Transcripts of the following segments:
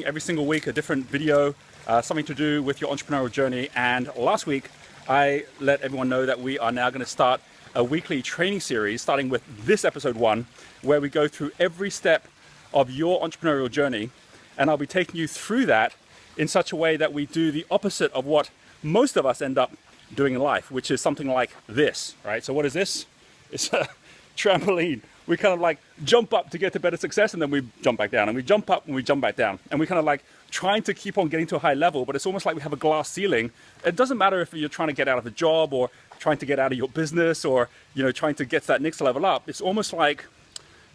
Every single week, a different video, something to do with your entrepreneurial journey. And last week, I let everyone know that we are now going to start a weekly training series, starting with this episode 1, where we go through every step of your entrepreneurial journey. And I'll be taking you through that in such a way that we do the opposite of what most of us end up doing in life, which is something like this, right? So what is this? It's a trampoline. We kind of like jump up to get to better success, and then we jump back down, and we jump up and we jump back down, and we kind of like trying to keep on getting to a high level, but it's almost like we have a glass ceiling. It doesn't matter if you're trying to get out of a job or trying to get out of your business or, you know, trying to get to that next level up. It's almost like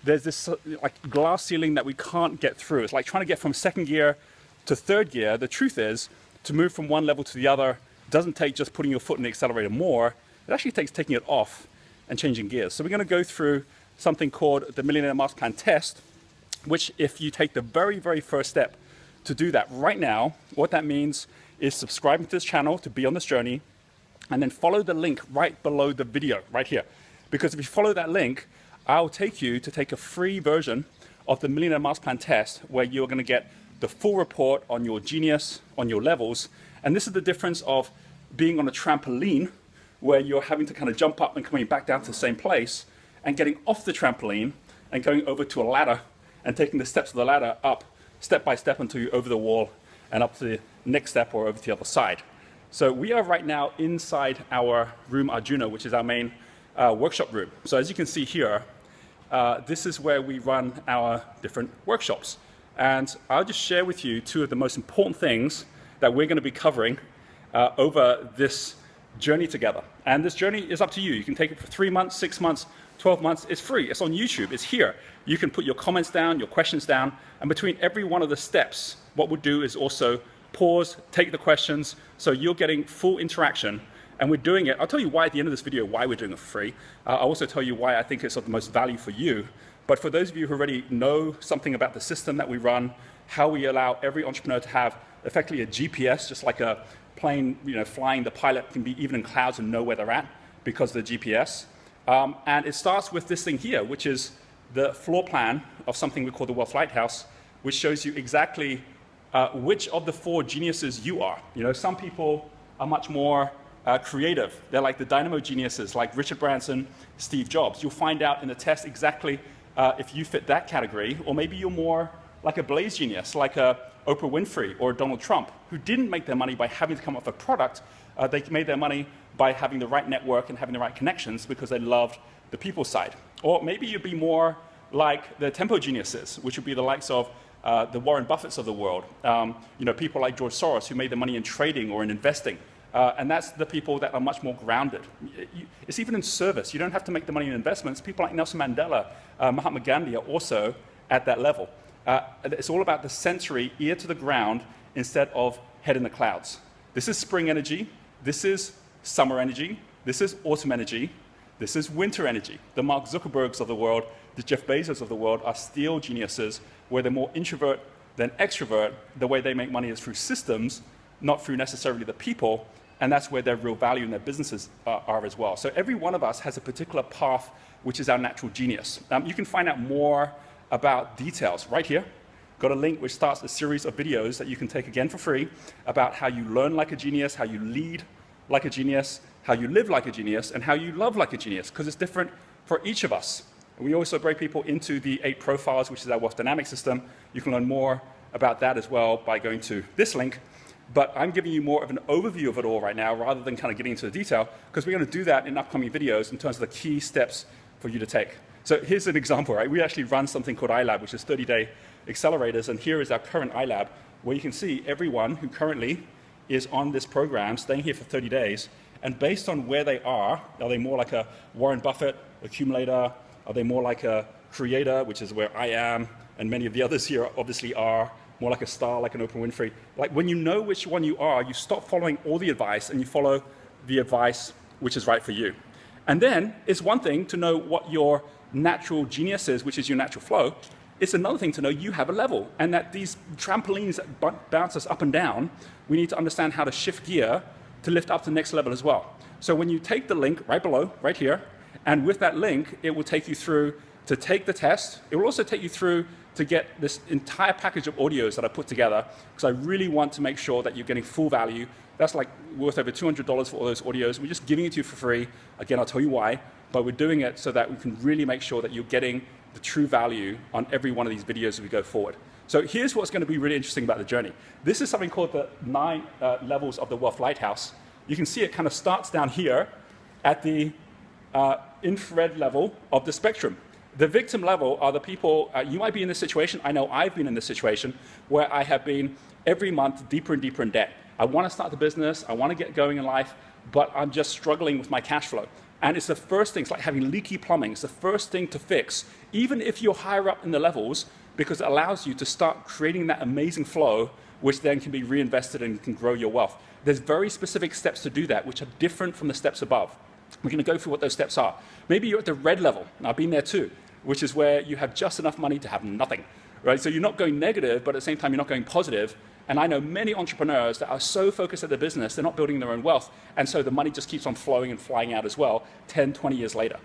there's this like glass ceiling that we can't get through. It's like trying to get from second gear to third gear. The truth is, to move from one level to the other doesn't take just putting your foot in the accelerator more. It actually takes taking it off and changing gears. So we're going to go through something called the Millionaire Master Plan test, which if you take the very, very first step to do that right now, what that means is subscribing to this channel to be on this journey, and then follow the link right below the video right here. Because if you follow that link, I'll take you to take a free version of the Millionaire Master Plan test, where you're going to get the full report on your genius, on your levels. And this is the difference of being on a trampoline, where you're having to kind of jump up and coming back down to the same place, and getting off the trampoline and going over to a ladder and taking the steps of the ladder up step by step until you're over the wall and up to the next step or over to the other side. So we are right now inside our room Arjuna, which is our main workshop room. So as you can see here, this is where we run our different workshops. And I'll just share with you 2 of the most important things that we're going to be covering over this journey together. And this journey is up to you. You can take it for 3 months, 6 months, 12 months. It's free. It's on YouTube. It's here. You can put your comments down, your questions down, and between every one of the steps, what we'll do is also pause, take the questions, so you're getting full interaction. And we're doing it. I'll tell you why at the end of this video, why we're doing it for free. I'll also tell you why I think it's of the most value for you. But for those of you who already know something about the system that we run, how we allow every entrepreneur to have effectively a GPS, just like a plane, you know, flying, the pilot can be even in clouds and know where they're at because of the GPS. And it starts with this thing here, which is the floor plan of something we call the Wealth Lighthouse, which shows you exactly which of the 4 geniuses you are. You know, some people are much more creative. They're like the dynamo geniuses, like Richard Branson, Steve Jobs. You'll find out in the test exactly if you fit that category, or maybe you're more like a blaze genius, like a Oprah Winfrey or Donald Trump, who didn't make their money by having to come up with a product. They made their money by having the right network and having the right connections because they loved the people side. Or maybe you'd be more like the tempo geniuses, which would be the likes of the Warren Buffetts of the world. You know, people like George Soros, who made their money in trading or in investing. And that's the people that are much more grounded. It's even in service. You don't have to make the money in investments. People like Nelson Mandela, Mahatma Gandhi are also at that level. It's all about the sensory, ear to the ground, instead of head in the clouds. This is spring energy. This is summer energy. This is autumn energy. This is winter energy. The Mark Zuckerbergs of the world, the Jeff Bezos of the world are still geniuses, where they're more introvert than extrovert. The way they make money is through systems, not through necessarily the people, and that's where their real value in their businesses are as well. So every one of us has a particular path, which is our natural genius. You can find out more about details right here. Got a link which starts a series of videos that you can take again for free about how you learn like a genius, how you lead like a genius, how you live like a genius, and how you love like a genius, because it's different for each of us. And we also break people into the 8 profiles, which is our wealth dynamic system. You can learn more about that as well by going to this link. But I'm giving you more of an overview of it all right now, rather than kind of getting into the detail, because we're going to do that in upcoming videos in terms of the key steps for you to take. So here's an example, right? We actually run something called iLab, which is 30-day accelerators, and here is our current iLab, where you can see everyone who currently is on this program, staying here for 30 days, and based on where they are they more like a Warren Buffett accumulator? Are they more like a creator, which is where I am, and many of the others here obviously are, more like a star, like an Oprah Winfrey? Like, when you know which one you are, you stop following all the advice and you follow the advice which is right for you. And then it's one thing to know what your natural genius is, which is your natural flow. It's another thing to know you have a level, and that these trampolines that bounce us up and down, we need to understand how to shift gear to lift up to the next level as well. So when you take the link right below, right here, and with that link, it will take you through to take the test. It will also take you through to get this entire package of audios that I put together, because I really want to make sure that you're getting full value. That's like worth over $200 for all those audios. We're just giving it to you for free. Again, I'll tell you why, but we're doing it so that we can really make sure that you're getting the true value on every one of these videos as we go forward. So here's what's going to be really interesting about the journey. This is something called the 9 levels of the Wealth Lighthouse. You can see it kind of starts down here at the infrared level of the spectrum. The victim level are the people, you might be in this situation, I know I've been in this situation, where I have been every month deeper and deeper in debt. I want to start the business, I want to get going in life, but I'm just struggling with my cash flow. And it's the first thing, it's like having leaky plumbing, it's the first thing to fix, even if you're higher up in the levels, because it allows you to start creating that amazing flow, which then can be reinvested and can grow your wealth. There's very specific steps to do that, which are different from the steps above. We're going to go through what those steps are. Maybe you're at the red level, and I've been there too, which is where you have just enough money to have nothing, right? So you're not going negative, but at the same time, you're not going positive. And I know many entrepreneurs that are so focused at their business, they're not building their own wealth. And so the money just keeps on flowing and flying out as well, 10, 20 years later.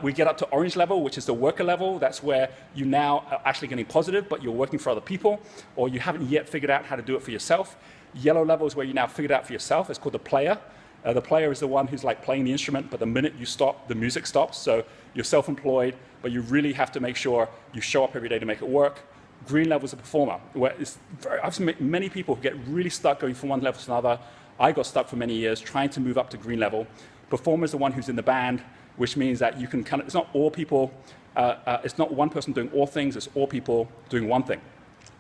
We get up to orange level, which is the worker level. That's where you now are actually getting positive, but you're working for other people, or you haven't yet figured out how to do it for yourself. Yellow level is where you now figured out for yourself. It's called the player. The player is the one who's like playing the instrument, but the minute you stop, the music stops. So you're self-employed, but you really have to make sure you show up every day to make it work. Green level is a performer, where I've seen many people who get really stuck going from one level to another. I got stuck for many years trying to move up to green level. Performer is the one who's in the band, which means that you can kind of, it's not all people, it's not one person doing all things, it's all people doing one thing.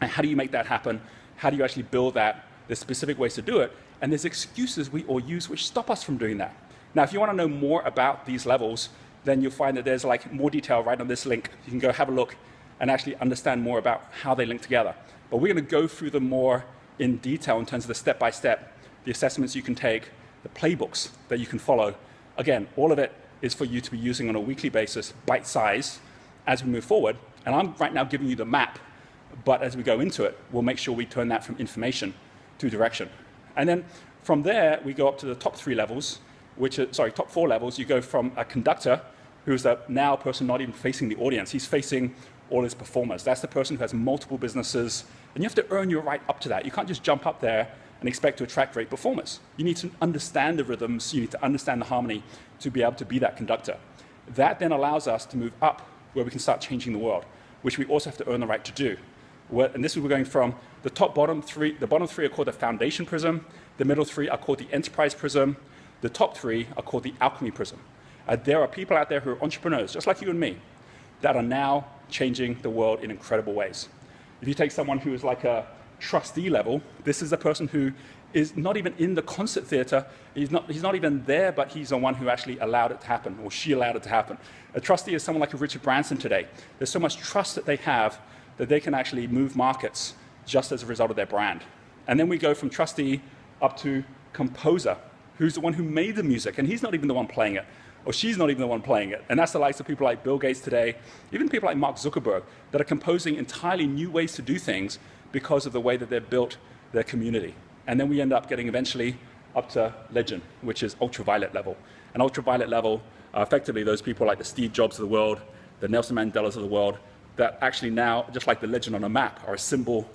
And how do you make that happen? How do you actually build that? There's specific ways to do it, and there's excuses we all use which stop us from doing that. Now, if you want to know more about these levels, then you'll find that there's like more detail right on this link. You can go have a look and actually understand more about how they link together. But we're going to go through them more in detail in terms of the step-by-step, the assessments you can take, the playbooks that you can follow. Again, all of it is for you to be using on a weekly basis, bite-size, as we move forward. And I'm right now giving you the map, but as we go into it, we'll make sure we turn that from information to direction. And then from there, we go up to the top 3 levels, which are, sorry, top 4 levels. You go from a conductor, who's now a person not even facing the audience. He's facing all his performers. That's the person who has multiple businesses, and you have to earn your right up to that. You can't just jump up there and expect to attract great performers. You need to understand the rhythms, you need to understand the harmony to be able to be that conductor. That then allows us to move up where we can start changing the world, which we also have to earn the right to do. And this is we're going from the bottom 3 are called the foundation prism, the middle 3 are called the enterprise prism, the top 3 are called the alchemy prism. There are people out there who are entrepreneurs, just like you and me, that are now changing the world in incredible ways. If you take someone who is like a trustee level, this is a person who is not even in the concert theater, he's not even there, but he's the one who actually allowed it to happen, or she allowed it to happen. A trustee is someone like a Richard Branson today. There's so much trust that they have that they can actually move markets just as a result of their brand. And then we go from trustee up to composer, who's the one who made the music, and he's not even the one playing it, or she's not even the one playing it. And that's the likes of people like Bill Gates today, even people like Mark Zuckerberg, that are composing entirely new ways to do things because of the way that they've built their community. And then we end up getting eventually up to legend, which is ultraviolet level. And ultraviolet level are effectively those people like the Steve Jobs of the world, the Nelson Mandelas of the world, that actually now, just like the legend on a map, are a symbol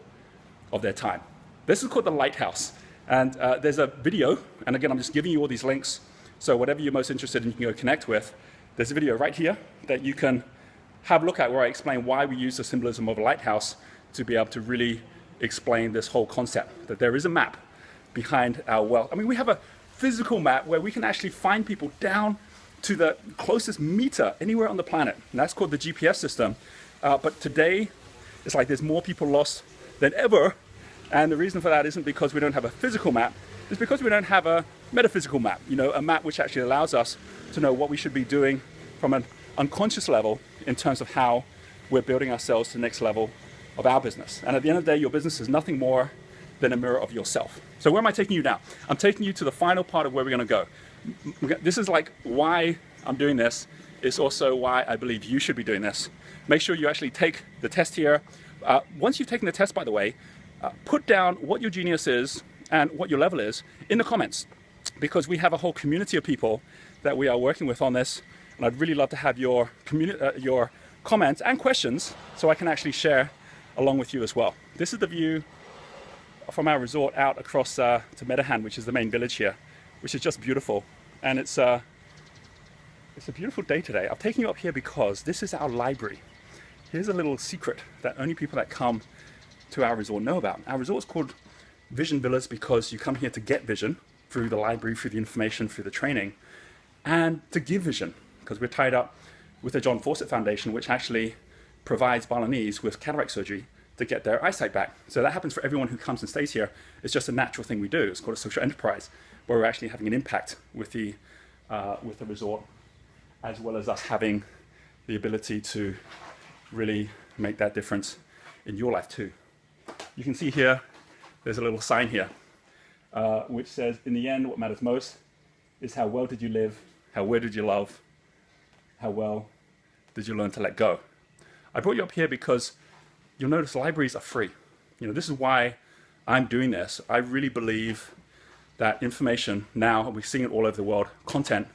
of their time. This is called the Lighthouse. And there's a video, and again, I'm just giving you all these links, so whatever you're most interested in, you can go connect with. There's a video right here that you can have a look at where I explain why we use the symbolism of a lighthouse to be able to really explain this whole concept, that there is a map behind our wealth. I mean, we have a physical map where we can actually find people down to the closest meter anywhere on the planet, and that's called the GPS system. But today, it's like there's more people lost than ever, and the reason for that isn't because we don't have a physical map, it's because we don't have a metaphysical map, a map which actually allows us to know what we should be doing from an unconscious level in terms of how we're building ourselves to the next level of our business. And at the end of the day, your business is nothing more than a mirror of yourself. So where am I taking you now? I'm taking you to the final part of where we're going to go. This is like why I'm doing this. It's also why I believe you should be doing this. Make sure you actually take the test here. Once you've taken the test, by the way, put down what your genius is and what your level is in the comments, because we have a whole community of people that we are working with on this, and I'd really love to have your comments and questions so I can actually share along with you as well. This is the view from our resort out across to Medahan, which is the main village here, which is just beautiful. And it's a beautiful day today. I'm taking you up here because this is our library. Here's a little secret that only people that come to our resort know about. Our resort is called Vision Villas because you come here to get vision through the library, through the information, through the training, and to give vision, because we're tied up with the John Fawcett Foundation, which actually provides Balinese with cataract surgery to get their eyesight back. So that happens for everyone who comes and stays here. It's just a natural thing we do. It's called a social enterprise, where we're actually having an impact with the resort, as well as us having the ability to really make that difference in your life too. You can see here, there's a little sign here, which says, in the end, what matters most is how well did you live, how well did you love, how well did you learn to let go. I brought you up here because you'll notice libraries are free. You know, this is why I'm doing this. I really believe that information now, we're seeing it all over the world, content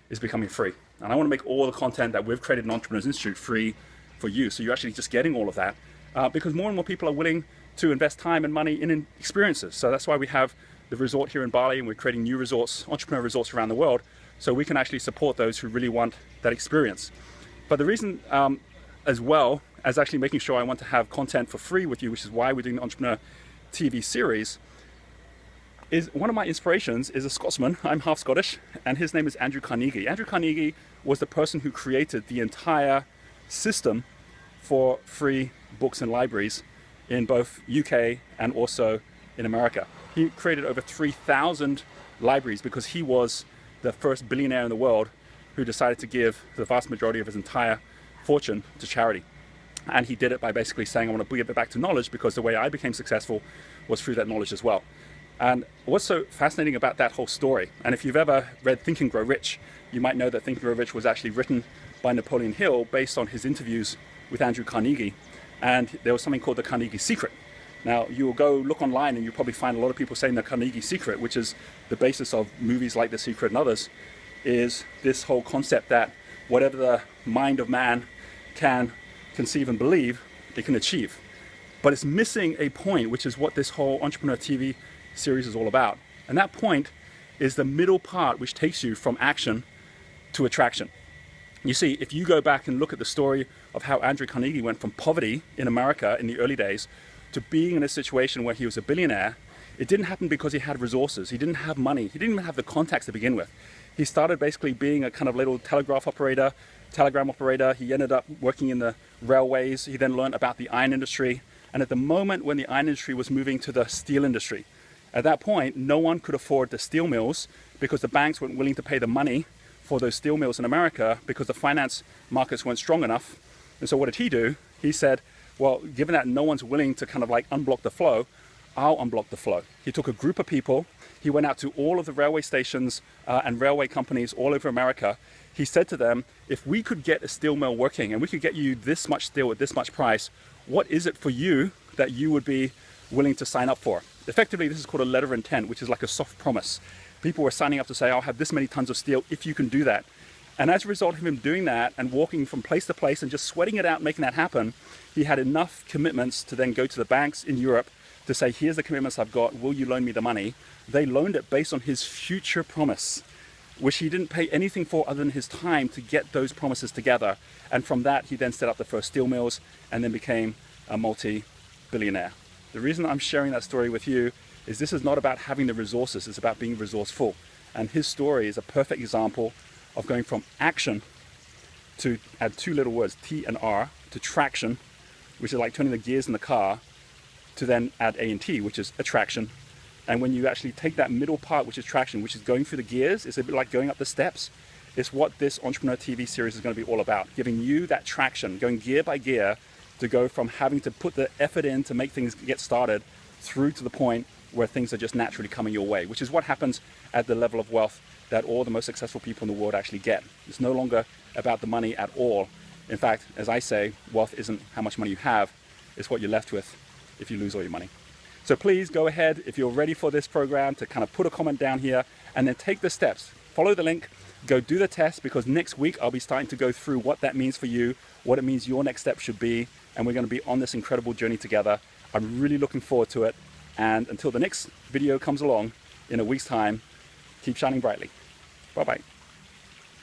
is becoming free. And I want to make all the content that we've created in Entrepreneurs Institute free for you. So you're actually just getting all of that because more and more people are willing to invest time and money in experiences. So that's why we have the resort here in Bali, and we're creating new resorts, entrepreneur resorts around the world, so we can actually support those who really want that experience. But the reason as well as actually making sure I want to have content for free with you, which is why we're doing the Entrepreneur TV series, is one of my inspirations is a Scotsman. I'm half Scottish, and his name is Andrew Carnegie. Andrew Carnegie was the person who created the entire system for free books and libraries in both UK and also in America. He created over 3,000 libraries because he was the first billionaire in the world who decided to give the vast majority of his entire fortune to charity. And he did it by basically saying, I want to give it back to knowledge, because the way I became successful was through that knowledge as well. And what's so fascinating about that whole story, and if you've ever read Think and Grow Rich, you might know that Think and Grow Rich was actually written by Napoleon Hill based on his interviews with Andrew Carnegie. And there was something called the Carnegie Secret. Now, you will go look online and you'll probably find a lot of people saying the Carnegie Secret, which is the basis of movies like The Secret and others, is this whole concept that whatever the mind of man can conceive and believe, it can achieve. But it's missing a point, which is what this whole Entrepreneur TV series is all about. And that point is the middle part, which takes you from action to attraction. You see, if you go back and look at the story of how Andrew Carnegie went from poverty in America in the early days to being in a situation where he was a billionaire, it didn't happen because he had resources. He didn't have money. He didn't even have the contacts to begin with. He started basically being a kind of little telegram operator. He ended up working in the railways. He then learned about the iron industry. And at the moment when the iron industry was moving to the steel industry, at that point, no one could afford the steel mills because the banks weren't willing to pay the money for those steel mills in America because the finance markets weren't strong enough. And so what did he do? He said, well, given that no one's willing to kind of like unblock the flow, I'll unblock the flow. He took a group of people, he went out to all of the railway stations and railway companies all over America. He said to them, if we could get a steel mill working and we could get you this much steel at this much price, what is it for you that you would be willing to sign up for? Effectively, this is called a letter of intent, which is like a soft promise. People were signing up to say, I'll have this many tons of steel if you can do that. And as a result of him doing that and walking from place to place and just sweating it out, making that happen, he had enough commitments to then go to the banks in Europe to say, here's the commitments I've got, will you loan me the money? They loaned it based on his future promise, which he didn't pay anything for other than his time to get those promises together. And from that, he then set up the first steel mills and then became a multi-billionaire. The reason I'm sharing that story with you is this is not about having the resources, it's about being resourceful. And his story is a perfect example of going from action to add two little words, T and R, to traction, which is like turning the gears in the car, to then add A and T, which is attraction. And when you actually take that middle part, which is traction, which is going through the gears, it's a bit like going up the steps. It's what this Entrepreneur TV series is going to be all about, giving you that traction, going gear by gear to go from having to put the effort in to make things get started through to the point where things are just naturally coming your way, which is what happens at the level of wealth that all the most successful people in the world actually get. It's no longer about the money at all. In fact, as I say, wealth isn't how much money you have, it's what you're left with if you lose all your money. So please go ahead, if you're ready for this program, to kind of put a comment down here and then take the steps. Follow the link, go do the test, because next week I'll be starting to go through what that means for you, what it means your next step should be, and we're going to be on this incredible journey together. I'm really looking forward to it. And until the next video comes along in a week's time, keep shining brightly. Bye-bye.